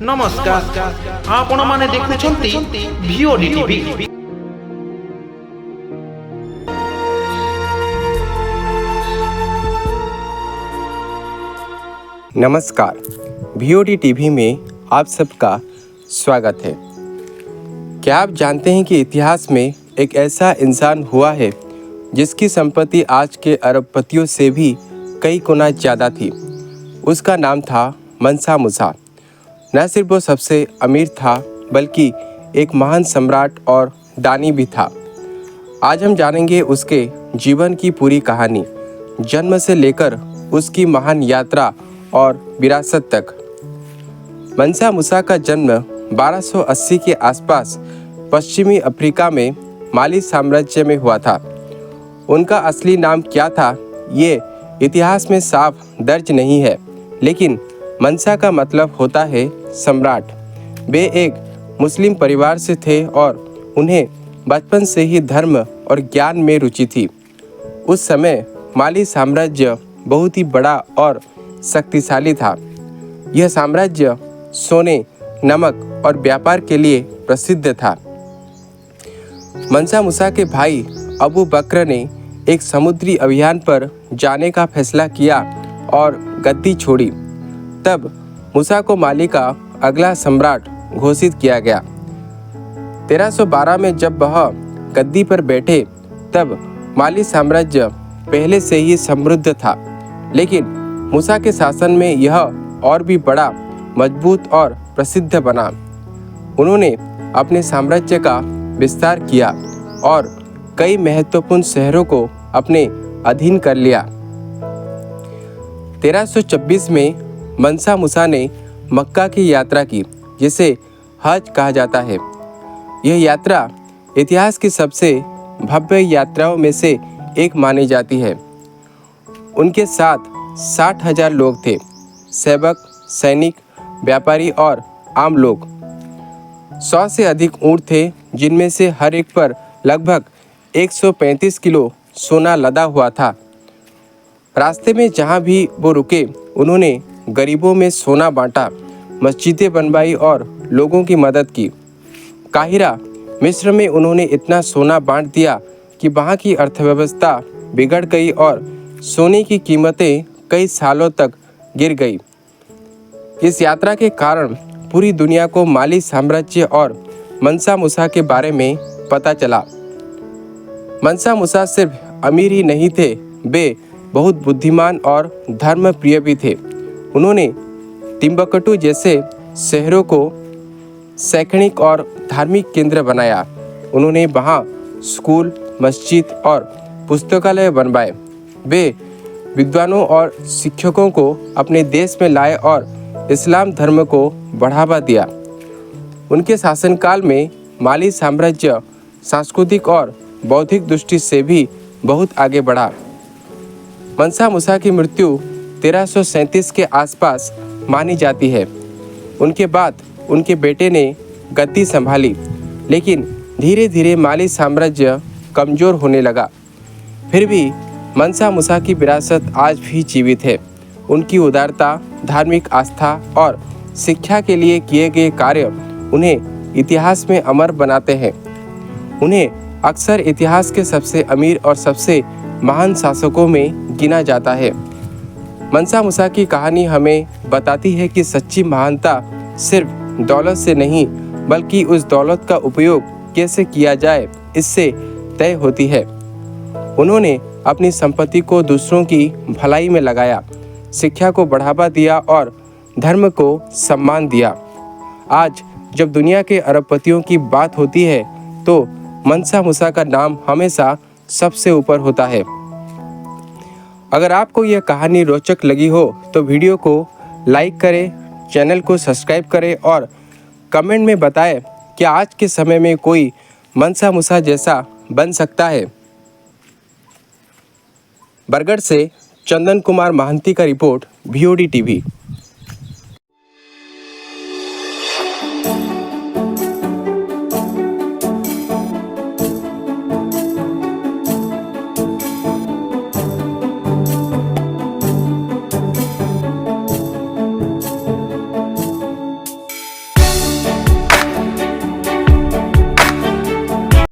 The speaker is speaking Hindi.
नमस्कार आपण माने देखुछंती भिओडी टीवी। नमस्कार, भिओडी टीवी में आप सबका स्वागत है। क्या आप जानते हैं कि इतिहास में एक ऐसा इंसान हुआ है जिसकी संपत्ति आज के अरबपतियों से भी कई गुना ज़्यादा थी। उसका नाम था मंसा मूसा। न सिर्फ वो सबसे अमीर था बल्कि एक महान सम्राट और दानी भी था। आज हम जानेंगे उसके जीवन की पूरी कहानी, जन्म से लेकर उसकी महान यात्रा और विरासत तक। मंसा मूसा का जन्म 1280 के आसपास पश्चिमी अफ्रीका में माली साम्राज्य में हुआ था। उनका असली नाम क्या था ये इतिहास में साफ दर्ज नहीं है, लेकिन मंसा का मतलब होता है सम्राट। वे एक मुस्लिम परिवार से थे और उन्हें बचपन से ही धर्म और ज्ञान में रुचि थी। उस समय माली साम्राज्य बहुत ही बड़ा और शक्तिशाली था। यह साम्राज्य सोने, नमक और व्यापार के लिए प्रसिद्ध था। मंसा मूसा के भाई अबू बकर ने एक समुद्री अभियान पर जाने का फैसला किया और गद्दी छोड़ी। तब मूसा को माली का अगला सम्राट घोषित किया गया। 1312 में जब वह गद्दी पर बैठे तब माली साम्राज्य पहले से ही समृद्ध था, लेकिन मूसा के शासन में यह और भी बड़ा, मजबूत और प्रसिद्ध बना। उन्होंने अपने साम्राज्य का विस्तार किया और कई महत्वपूर्ण शहरों को अपने अधीन कर लिया। 1326 में मंसा मूसा ने मक्का की यात्रा की, जिसे हज कहा जाता है। यह यात्रा इतिहास की सबसे भव्य यात्राओं में से एक मानी जाती है। उनके साथ 60,000 लोग थे, सेवक, सैनिक, व्यापारी और आम लोग। 100 से अधिक ऊँट थे, जिनमें से हर एक पर लगभग 135 किलो सोना लदा हुआ था। रास्ते में जहाँ भी वो रुके उन्होंने गरीबों में सोना बांटा, मस्जिदें बनवाई और लोगों की मदद की। काहिरा, मिस्र में उन्होंने इतना सोना बांट दिया कि वहाँ की अर्थव्यवस्था बिगड़ गई और सोने की कीमतें कई सालों तक गिर गई। इस यात्रा के कारण पूरी दुनिया को माली साम्राज्य और मंसा मूसा के बारे में पता चला। मंसा मूसा सिर्फ अमीर ही नहीं थे, वे बहुत बुद्धिमान और धर्मप्रिय भी थे। उन्होंने टिम्बकटू जैसे शहरों को शैक्षणिक और धार्मिक केंद्र बनाया। उन्होंने वहाँ स्कूल, मस्जिद और पुस्तकालय बनवाए। वे विद्वानों और शिक्षकों को अपने देश में लाए और इस्लाम धर्म को बढ़ावा दिया। उनके शासनकाल में माली साम्राज्य सांस्कृतिक और बौद्धिक दृष्टि से भी बहुत आगे बढ़ा। मंसा मूसा की मृत्यु 1337 के आसपास मानी जाती है। उनके बाद उनके बेटे ने गद्दी संभाली, लेकिन धीरे धीरे माली साम्राज्य कमज़ोर होने लगा। फिर भी मंसा मूसा की विरासत आज भी जीवित है। उनकी उदारता, धार्मिक आस्था और शिक्षा के लिए किए गए कार्य उन्हें इतिहास में अमर बनाते हैं। उन्हें अक्सर इतिहास के सबसे अमीर और सबसे महान शासकों में गिना जाता है। मंसा मूसा की कहानी हमें बताती है कि सच्ची महानता सिर्फ दौलत से नहीं, बल्कि उस दौलत का उपयोग कैसे किया जाए इससे तय होती है। उन्होंने अपनी संपत्ति को दूसरों की भलाई में लगाया, शिक्षा को बढ़ावा दिया और धर्म को सम्मान दिया। आज जब दुनिया के अरबपतियों की बात होती है तो मंसा मूसा का नाम हमेशा सबसे ऊपर होता है। अगर आपको यह कहानी रोचक लगी हो तो वीडियो को लाइक करें, चैनल को सब्सक्राइब करें और कमेंट में बताएं कि आज के समय में कोई मंसा मूसा जैसा बन सकता है। बरगढ़ से चंदन कुमार महांती का रिपोर्ट, भिओडी टीवी।